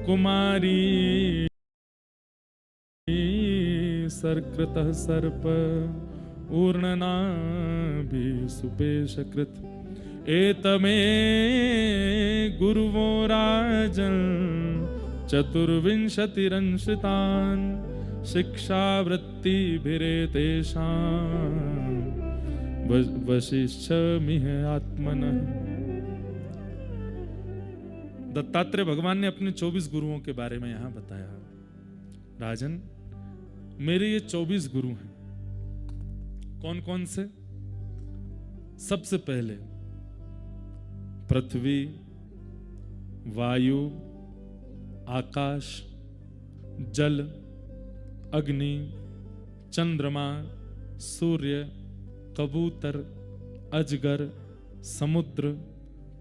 कुमारी सर्कृतः सर्प ऊर्णनाभि सुपेशकृत एतमे गुरुवो राजन् चतुर्विंशतिरंशितान् शिक्षावृत्तिभिरेतेषां वशिष्ठमिह आत्मनः। दत्तात्रेय भगवान ने अपने 24 गुरुओं के बारे में यहां बताया। राजन, मेरे ये 24 गुरु हैं। कौन कौन से? सबसे पहले पृथ्वी, वायु, आकाश, जल, अग्नि, चंद्रमा, सूर्य, कबूतर, अजगर, समुद्र,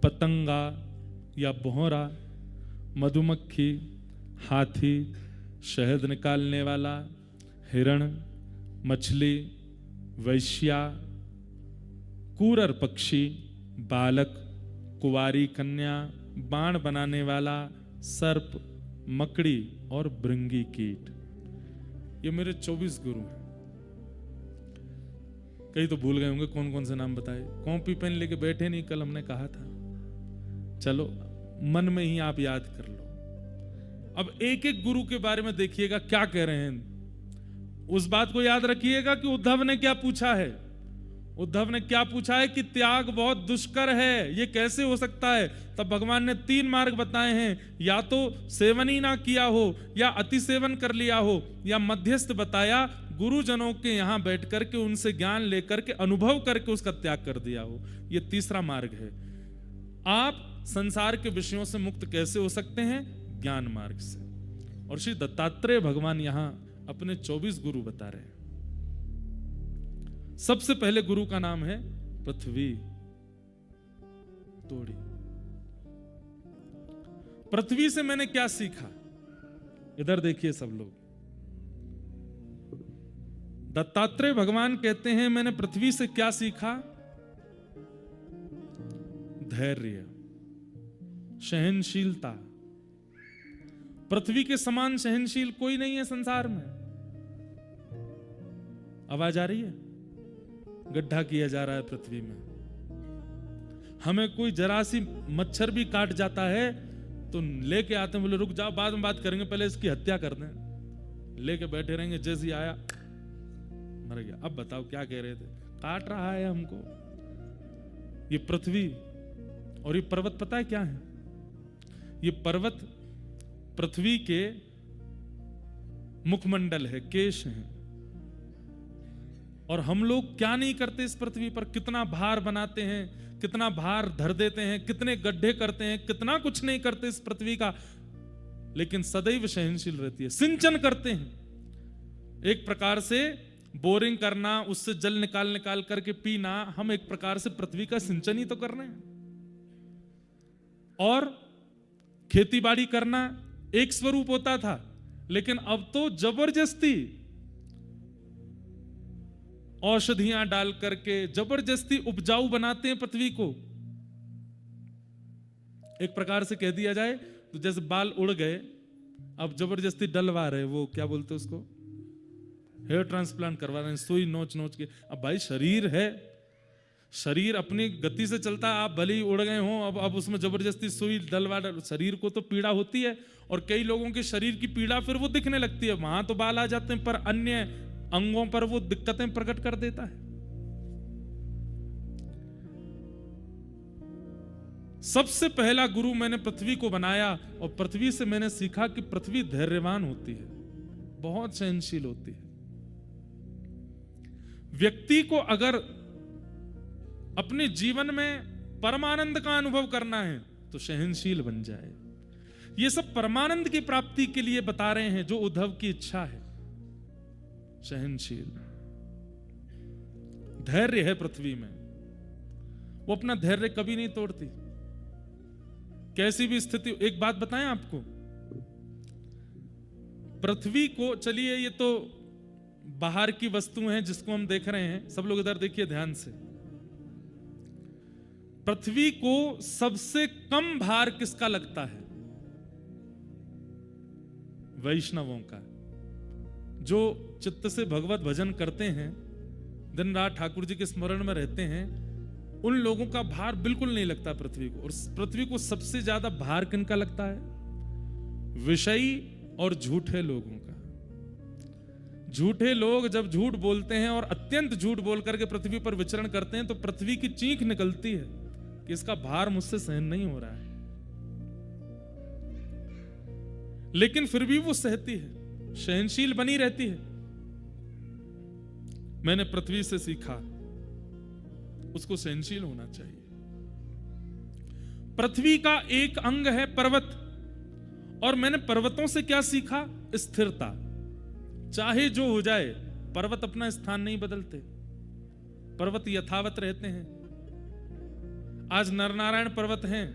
पतंगा या भौरा, मधुमक्खी, हाथी, शहद निकालने वाला, हिरण, मछली, वैश्या, कूरर पक्षी, बालक, कुंवारी कन्या, बाण बनाने वाला, सर्प, मकड़ी और भृंगी कीट। ये मेरे 24 गुरु हैं। कई तो भूल गए होंगे कौन कौन से नाम बताए। कॉपी पेन लेके बैठे नहीं, कल हमने कहा था। चलो मन में ही आप याद कर लो। अब एक एक गुरु के बारे में देखिएगा क्या कह रहे हैं। उस बात को याद रखिएगा कि उद्धव ने क्या पूछा है। उद्धव ने क्या पूछा है कि त्याग बहुत दुष्कर है, ये कैसे हो सकता है। तब भगवान ने 3 मार्ग बताए हैं, या तो सेवन ही ना किया हो, या अति सेवन कर लिया हो, या मध्यस्थ बताया, गुरुजनों के यहां बैठ करके उनसे ज्ञान लेकर के अनुभव करके उसका त्याग कर दिया हो। ये तीसरा मार्ग है। आप संसार के विषयों से मुक्त कैसे हो सकते हैं? ज्ञान मार्ग से। और श्री दत्तात्रेय भगवान यहां अपने 24 गुरु बता रहे हैं। सबसे पहले गुरु का नाम है पृथ्वी तोड़ी। पृथ्वी से मैंने क्या सीखा? इधर देखिए सब लोग। दत्तात्रेय भगवान कहते हैं मैंने पृथ्वी से क्या सीखा? धैर्य, सहनशीलता। पृथ्वी के समान सहनशील कोई नहीं है संसार में। आवाज आ रही है? गड्ढा किया जा रहा है पृथ्वी में। हमें कोई जरा सी मच्छर भी काट जाता है तो लेके आते हैं, बोले रुक जाओ बाद में बात करेंगे, पहले इसकी हत्या कर दें। लेके बैठे रहेंगे, जैसे ही आया मर गया। अब बताओ क्या कह रहे थे? काट रहा है हमको। ये पृथ्वी और ये पर्वत पता है क्या है? ये पर्वत पृथ्वी के मुखमंडल है, केश है। और हम लोग क्या नहीं करते इस पृथ्वी पर? कितना भार बनाते हैं, कितना भार धर देते हैं, कितने गड्ढे करते हैं, कितना कुछ नहीं करते इस पृथ्वी का, लेकिन सदैव सहनशील रहती है। सिंचन करते हैं, एक प्रकार से बोरिंग करना, उससे जल निकाल निकाल करके पीना, हम एक प्रकार से पृथ्वी का सिंचन ही तो कर रहे हैं। और खेती बाड़ी करना एक स्वरूप होता था, लेकिन अब तो जबरदस्ती औषधियां डाल करके जबरदस्ती उपजाऊ बनाते हैं पृथ्वी को। एक प्रकार से कह दिया जाए तो जैसे बाल उड़ गए, अब जबरदस्ती डलवा रहे, वो क्या बोलते उसको, हेयर ट्रांसप्लांट करवा रहे हैं, सुई नोच नोच के। अब भाई शरीर है, शरीर अपनी गति से चलता है, आप भले ही उड़ गए हो, अब उसमें जबरदस्ती सुई डलवा, शरीर को तो पीड़ा होती है। और कई लोगों के शरीर की पीड़ा फिर वो दिखने लगती है, वहां तो बाल आ जाते हैं पर अन्य अंगों पर वो दिक्कतें प्रकट कर देता है। सबसे पहला गुरु मैंने पृथ्वी को बनाया और पृथ्वी से मैंने सीखा कि पृथ्वी धैर्यवान होती है, बहुत सहनशील होती है। व्यक्ति को अगर अपने जीवन में परमानंद का अनुभव करना है तो सहनशील बन जाए। ये सब परमानंद की प्राप्ति के लिए बता रहे हैं, जो उद्धव की इच्छा है। सहनशील, धैर्य है पृथ्वी में, वो अपना धैर्य कभी नहीं तोड़ती, कैसी भी स्थिति। एक बात बताएं आपको, पृथ्वी को, चलिए ये तो बाहर की वस्तु है जिसको हम देख रहे हैं, सब लोग इधर देखिए ध्यान से। पृथ्वी को सबसे कम भार किसका लगता है? वैष्णवों का, जो चित्त से भगवत भजन करते हैं, दिन रात ठाकुर जी के स्मरण में रहते हैं, उन लोगों का भार बिल्कुल नहीं लगता पृथ्वी को। और पृथ्वी को सबसे ज्यादा भार किनका लगता है? विषयी और झूठे लोगों का। झूठे लोग जब झूठ बोलते हैं और अत्यंत झूठ बोल करके पृथ्वी पर विचरण करते हैं, तो पृथ्वी की चीख निकलती है कि इसका भार मुझसे सहन नहीं हो रहा है, लेकिन फिर भी वो सहती है, सहनशील बनी रहती है। मैंने पृथ्वी से सीखा उसको सहनशील होना चाहिए। पृथ्वी का एक अंग है पर्वत, और मैंने पर्वतों से क्या सीखा? स्थिरता। चाहे जो हो जाए, पर्वत अपना स्थान नहीं बदलते, पर्वत यथावत रहते हैं। आज नरनारायण पर्वत हैं,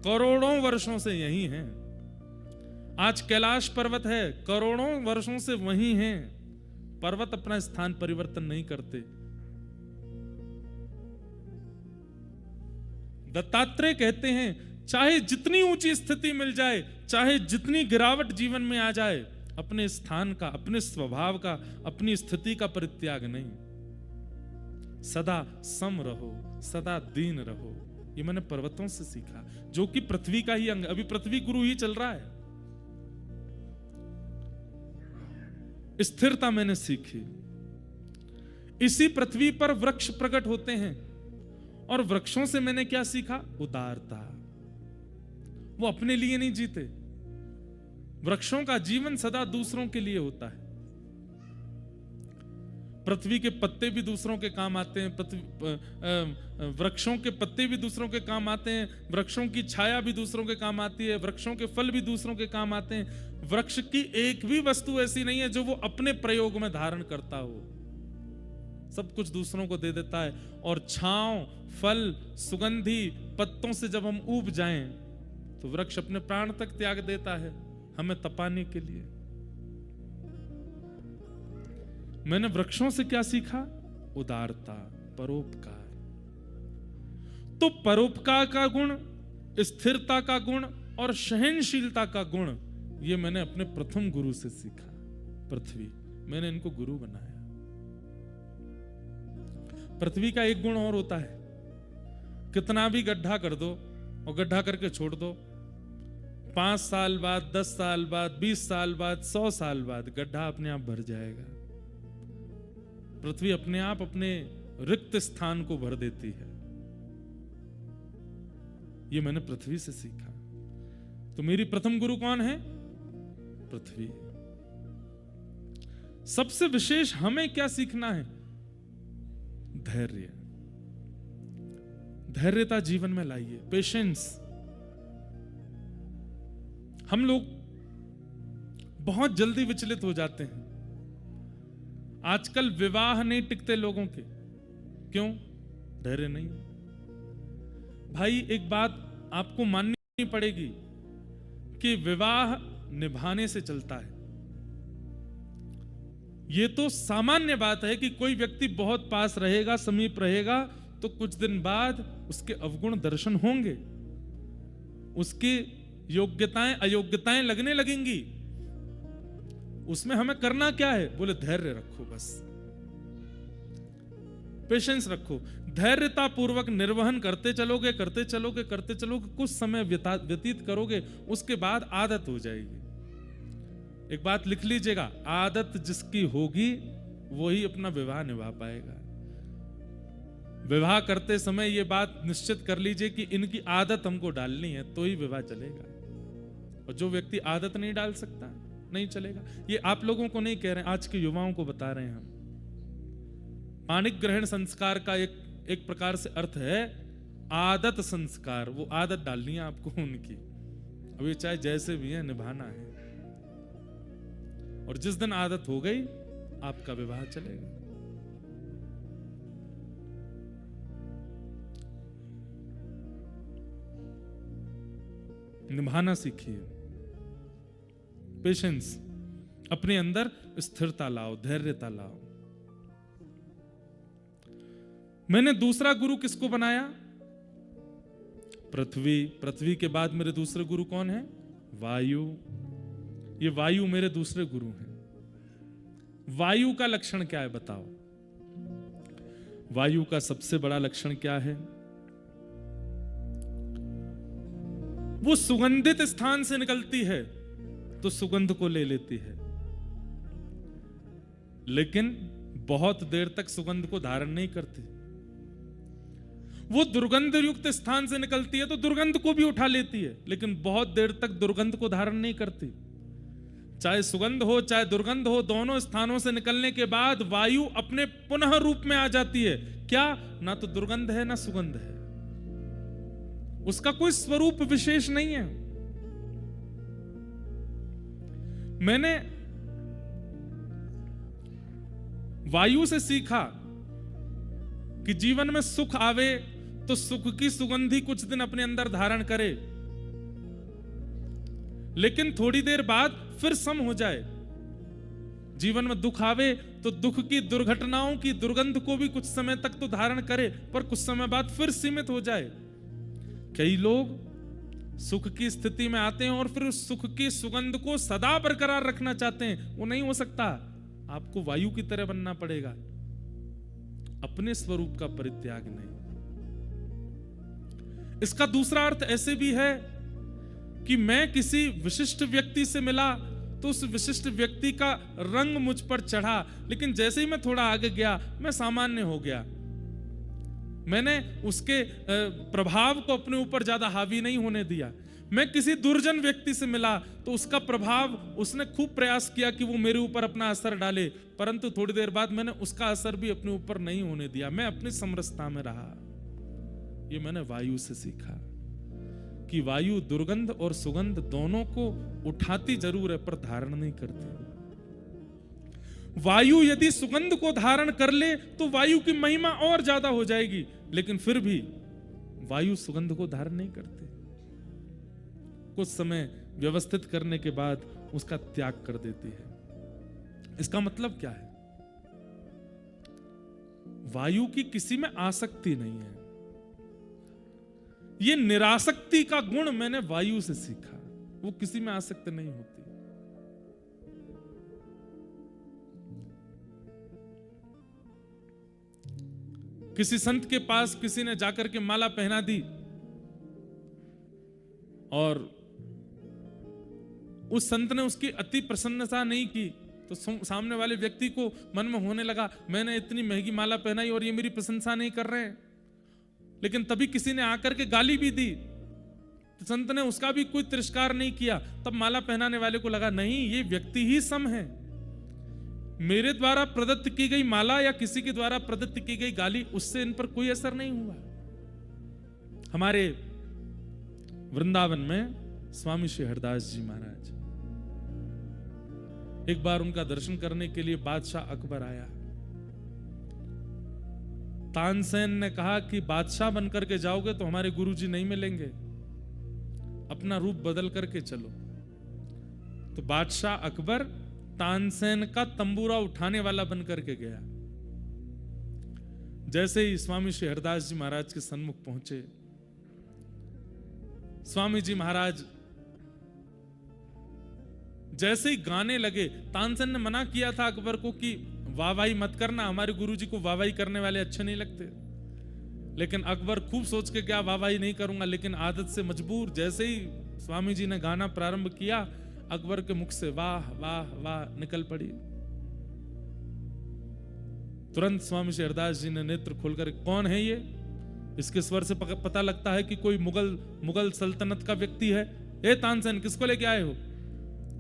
करोड़ों वर्षों से यही हैं। आज कैलाश पर्वत है, करोड़ों वर्षों से वही हैं। पर्वत अपना स्थान परिवर्तन नहीं करते। दत्तात्रेय कहते हैं, चाहे जितनी ऊंची स्थिति मिल जाए, चाहे जितनी गिरावट जीवन में आ जाए, अपने स्थान का, अपने स्वभाव का, अपनी स्थिति का परित्याग नहीं। सदा सम रहो, सदा दीन रहो। ये मैंने पर्वतों से सीखा, जो कि पृथ्वी का ही अंग। अभी पृथ्वी गुरु ही चल रहा है। स्थिरता मैंने सीखी। इसी पृथ्वी पर वृक्ष प्रकट होते हैं, और वृक्षों से मैंने क्या सीखा? उदारता। वो अपने लिए नहीं जीते। वृक्षों का जीवन सदा दूसरों के लिए होता है। पृथ्वी के पत्ते भी दूसरों के काम आते हैं, वृक्षों के पत्ते भी दूसरों के काम आते हैं, वृक्षों की छाया भी दूसरों के काम आती है, वृक्षों के फल भी दूसरों के काम आते हैं। वृक्ष की एक भी वस्तु ऐसी नहीं है जो वो अपने प्रयोग में धारण करता हो। सब कुछ दूसरों को दे देता है। और छांव, फल, सुगंधी पत्तों से जब हम ऊब जाएं, तो वृक्ष अपने प्राण तक त्याग देता है हमें तपाने के लिए। मैंने वृक्षों से क्या सीखा? उदारता, परोपकार। तो परोपकार का गुण, स्थिरता का गुण और सहनशीलता का गुण, ये मैंने अपने प्रथम गुरु से सीखा। पृथ्वी, मैंने इनको गुरु बनाया। पृथ्वी का एक गुण और होता है, कितना भी गड्ढा कर दो और गड्ढा करके छोड़ दो, 5 साल बाद, 10 साल बाद, 20 साल बाद, 100 साल बाद गड्ढा अपने आप भर जाएगा। पृथ्वी अपने आप अपने रिक्त स्थान को भर देती है। ये मैंने पृथ्वी से सीखा। तो मेरी प्रथम गुरु कौन है? पृथ्वी। सबसे विशेष हमें क्या सीखना है? धैर्य। धैर्यता जीवन में लाइए, पेशेंस। हम लोग बहुत जल्दी विचलित हो जाते हैं। आजकल विवाह नहीं टिकते लोगों के, क्यों? धैर्य नहीं। भाई एक बात आपको माननी पड़ेगी कि विवाह निभाने से चलता है। यह तो सामान्य बात है कि कोई व्यक्ति बहुत पास रहेगा, समीप रहेगा, तो कुछ दिन बाद उसके अवगुण दर्शन होंगे, उसकी योग्यताएं अयोग्यताएं लगने लगेंगी। उसमें हमें करना क्या है? बोले धैर्य रखो, बस पेशेंस रखो। धैर्यता पूर्वक निर्वहन करते चलोगे, करते चलोगे, करते चलोगे, कुछ समय व्यतीत करोगे, उसके बाद आदत हो जाएगी। एक बात लिख लीजिएगा, आदत जिसकी होगी वही अपना विवाह निभा पाएगा। विवाह करते समय यह बात निश्चित कर लीजिए कि इनकी आदत हमको डालनी है, तो ही विवाह चलेगा। और जो व्यक्ति आदत नहीं डाल सकता, नहीं चलेगा। ये आप लोगों को नहीं कह रहे हैं, आज के युवाओं को बता रहे हैं हम। पाणिक ग्रहण संस्कार का एक प्रकार से अर्थ है आदत संस्कार। वो आदत डालनी है आपको उनकी। अब ये चाहे जैसे भी है, निभाना है। और जिस दिन आदत हो गई, आपका विवाह चलेगा। निभाना सीखिए, पेशेंस, अपने अंदर स्थिरता लाओ, धैर्यता लाओ। मैंने दूसरा गुरु किसको बनाया? पृथ्वी। पृथ्वी के बाद मेरे दूसरे गुरु कौन है? वायु। ये वायु मेरे दूसरे गुरु हैं। वायु का लक्षण क्या है बताओ? वायु का सबसे बड़ा लक्षण क्या है? वो सुगंधित स्थान से निकलती है तो सुगंध को ले लेती है, लेकिन बहुत देर तक सुगंध को धारण नहीं करती। वो दुर्गंध युक्त स्थान से निकलती है तो दुर्गंध को भी उठा लेती है, लेकिन बहुत देर तक दुर्गंध को धारण नहीं करती। चाहे सुगंध हो चाहे दुर्गंध हो, दोनों स्थानों से निकलने के बाद वायु अपने पुनः रूप में आ जाती है। क्या? ना तो दुर्गंध है ना सुगंध है, उसका कोई स्वरूप विशेष नहीं है। मैंने वायु से सीखा कि जीवन में सुख आवे तो सुख की सुगंधी कुछ दिन अपने अंदर धारण करे, लेकिन थोड़ी देर बाद फिर सम हो जाए। जीवन में दुख आवे तो दुख की दुर्घटनाओं की दुर्गंध को भी कुछ समय तक तो धारण करे, पर कुछ समय बाद फिर सीमित हो जाए। कई लोग सुख की स्थिति में आते हैं और फिर उस सुख की सुगंध को सदा बरकरार रखना चाहते हैं। वो नहीं हो सकता। आपको वायु की तरह बनना पड़ेगा, अपने स्वरूप का परित्याग नहीं। इसका दूसरा अर्थ ऐसे भी है कि मैं किसी विशिष्ट व्यक्ति से मिला तो उस विशिष्ट व्यक्ति का रंग मुझ पर चढ़ा, लेकिन जैसे ही मैं थोड़ा आगे गया मैं सामान्य हो गया। मैंने उसके प्रभाव को अपने ऊपर ज्यादा हावी नहीं होने दिया। मैं किसी दुर्जन व्यक्ति से मिला तो उसका प्रभाव, उसने खूब प्रयास किया कि वो मेरे ऊपर अपना असर डाले, परंतु थोड़ी देर बाद मैंने उसका असर भी अपने ऊपर नहीं होने दिया। मैं अपनी समरसता में रहा। ये मैंने वायु से सीखा कि वायु दुर्गंध और सुगंध दोनों को उठाती जरूर है पर धारण नहीं करती। वायु यदि सुगंध को धारण कर ले तो वायु की महिमा और ज्यादा हो जाएगी, लेकिन फिर भी वायु सुगंध को धारण नहीं करती। कुछ समय व्यवस्थित करने के बाद उसका त्याग कर देती है। इसका मतलब क्या है? वायु की किसी में आसक्ति नहीं है। ये निरासक्ति का गुण मैंने वायु से सीखा। वो किसी में आसक्त नहीं होती। किसी संत के पास किसी ने जाकर के माला पहना दी और उस संत ने उसकी अति प्रसन्नता नहीं की, तो सामने वाले व्यक्ति को मन में होने लगा मैंने इतनी महंगी माला पहनाई और ये मेरी प्रशंसा नहीं कर रहे हैं। लेकिन तभी किसी ने आकर के गाली भी दी, तो संत ने उसका भी कोई तिरस्कार नहीं किया। तब माला पहनाने वाले को लगा नहीं, ये व्यक्ति ही सम है। मेरे द्वारा प्रदत्त की गई माला या किसी के द्वारा प्रदत्त की गई गाली, उससे इन पर कोई असर नहीं हुआ। हमारे वृंदावन में स्वामी श्री हरदास जी महाराज, एक बार उनका दर्शन करने के लिए बादशाह अकबर आया। तानसेन ने कहा कि बादशाह बनकर के जाओगे तो हमारे गुरुजी नहीं मिलेंगे, अपना रूप बदल करके चलो। तो बादशाह अकबर तानसेन का तंबूरा उठाने वाला बनकर के गया। जैसे ही स्वामी श्री हरदास जी महाराज के सन्मुख पहुंचे, स्वामी जी महाराज जैसे ही गाने लगे, तानसेन ने मना किया था अकबर को कि वाहवाही मत करना, हमारे गुरुजी को वाहवाही करने वाले अच्छे नहीं लगते। लेकिन अकबर खूब सोच के क्या वाहवाही नहीं करूंगा, लेकिन आदत से मजबूर जैसे ही स्वामी जी ने गाना प्रारंभ किया, अकबर के मुख से वाह वाह वाह निकल पड़ी। तुरंत स्वामी श्री हरदास जी ने नेत्र खोलकर, कौन है ये? इसके स्वर से पता लगता है कि कोई मुगल सल्तनत का व्यक्ति है। ए तानसेन, किसको लेके आए हो?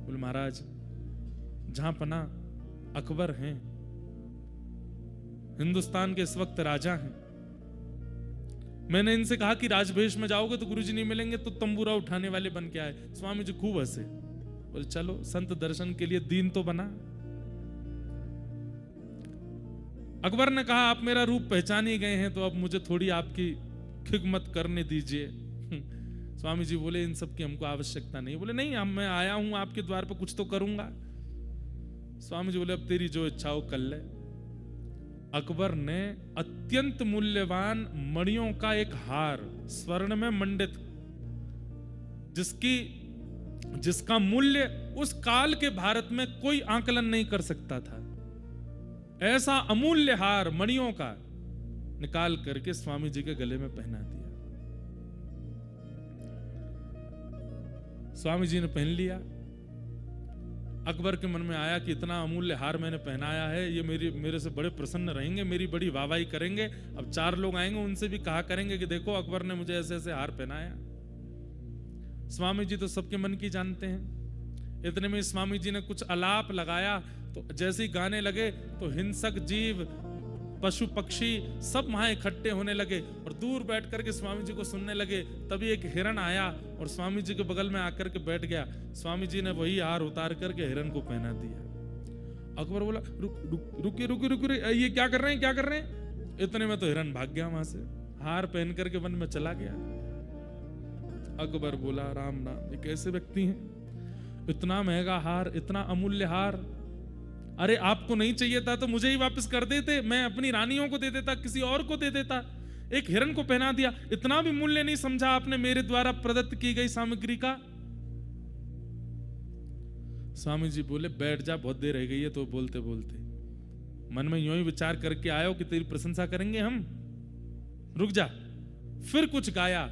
बोले महाराज, जहां पना अकबर हैं, हिंदुस्तान के इस वक्त राजा हैं। मैंने इनसे कहा कि राजभेष में जाओगे तो गुरुजी नहीं मिलेंगे, तो तंबूरा उठाने वाले बन के आए। स्वामी जी खूब हंसे, बोले चलो संत दर्शन के लिए दीन तो बना। अकबर ने कहा आप मेरा रूप पहचान ही गए हैं, तो अब मुझे थोड़ी आपकी खिदमत करने दीजिए। स्वामी जी बोले इन सब की हमको आवश्यकता नहीं। बोले नहीं, मैं आया हूं आपके द्वार पर, कुछ तो करूंगा। स्वामी जी बोले अब तेरी जो इच्छा हो कर ले। अकबर ने अत्यंत मूल्यवान मणियों का एक हार, स्वर्ण में मंडित, जिसकी जिसका मूल्य उस काल के भारत में कोई आकलन नहीं कर सकता था, ऐसा अमूल्य हार मणियों का निकाल करके स्वामी जी के गले में पहना दिया। स्वामी जी ने पहन लिया। अकबर के मन में आया कि इतना अमूल्य हार मैंने पहनाया है, ये मेरे से बड़े प्रसन्न रहेंगे, मेरी बड़ी वाहवाही करेंगे। अब 4 लोग आएंगे, उनसे भी कहा करेंगे कि देखो अकबर ने मुझे ऐसे ऐसे हार पहनाया। स्वामी जी तो सबके मन की जानते हैं। इतने में स्वामी जी ने कुछ अलाप लगाया, तो जैसे ही गाने लगे तो हिंसक जीव, पशु पक्षी सब वहां इकट्ठे होने लगे और दूर बैठ करके स्वामी जी को सुनने लगे। तभी एक हिरण आया और स्वामी जी के बगल में आकर के बैठ गया। स्वामी जी ने वही हार उतार करके हिरण को पहना दिया। अकबर बोला रुकिए, ये क्या कर रहे हैं, क्या कर रहे हैं? इतने में तो हिरण भाग गया वहां से, हार पहन करके वन में चला गया। अकबर बोला राम नाम, ये कैसे व्यक्ति हैं? इतना महंगा हार, इतना अमूल्य हार, अरे आपको नहीं चाहिए था तो मुझे ही वापस कर देते, मैं अपनी रानियों को दे देता, किसी और को दे देता। एक हिरण को पहना दिया, इतना भी मूल्य नहीं समझा आपने मेरे द्वारा प्रदत्त की गई सामग्री का? स्वामी जी बोले बैठ जा, बहुत देर रह गई है तो बोलते बोलते मन में यूं ही विचार करके आयो कि तेरी प्रशंसा करेंगे हम, रुक जा। फिर कुछ गाया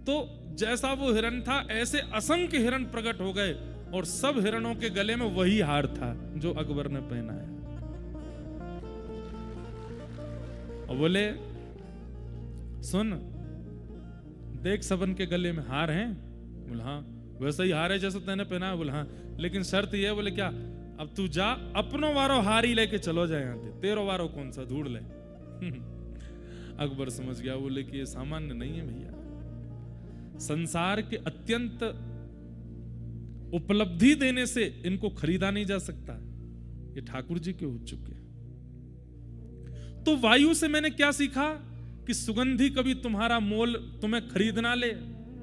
तो जैसा वो हिरण था ऐसे असंख्य हिरण प्रकट हो गए और सब हिरणों के गले में वही हार था जो अकबर ने पहनाया। और बोले सुन देख सबन के गले में हार हैं। बोले हाँ वैसा ही हार है जैसा तैने पहना है। बोले हाँ लेकिन शर्त ये। बोले क्या? अब तू जा अपनो वारो हार ही लेके चलो जाए, यहाँ पे तेरो वारो कौन सा ढूंढ ले। अकबर समझ गया, बोले कि ये सामान्य नहीं है भैया, संसार के अत्यंत उपलब्धि देने से इनको खरीदा नहीं जा सकता, ये ठाकुर जी के हो चुके। तो वायु से मैंने क्या सीखा कि सुगंधी कभी तुम्हारा मोल तुम्हें खरीद ना ले,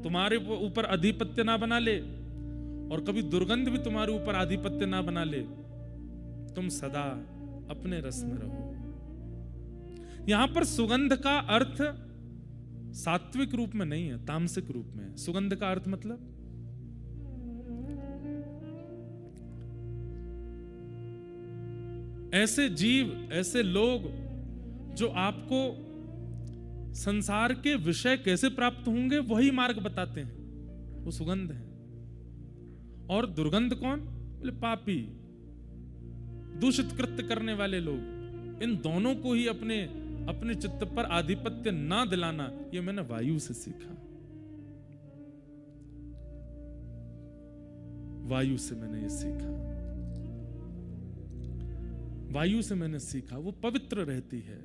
तुम्हारे ऊपर आधिपत्य ना बना ले, और कभी दुर्गंध भी तुम्हारे ऊपर आधिपत्य ना बना ले। तुम सदा अपने रस में रहो। यहां पर सुगंध का अर्थ सात्विक रूप में नहीं है, तामसिक रूप में है। सुगंध का अर्थ मतलब ऐसे जीव, ऐसे लोग जो आपको संसार के विषय कैसे प्राप्त होंगे वही मार्ग बताते हैं, वो सुगंध है। और दुर्गंध कौन? बोले पापी, दूषित कृत्य करने वाले लोग। इन दोनों को ही अपने चित्त पर आधिपत्य ना दिलाना, ये मैंने वायु से सीखा। वायु से मैंने ये सीखा, वायु से मैंने सीखा। वो पवित्र रहती है,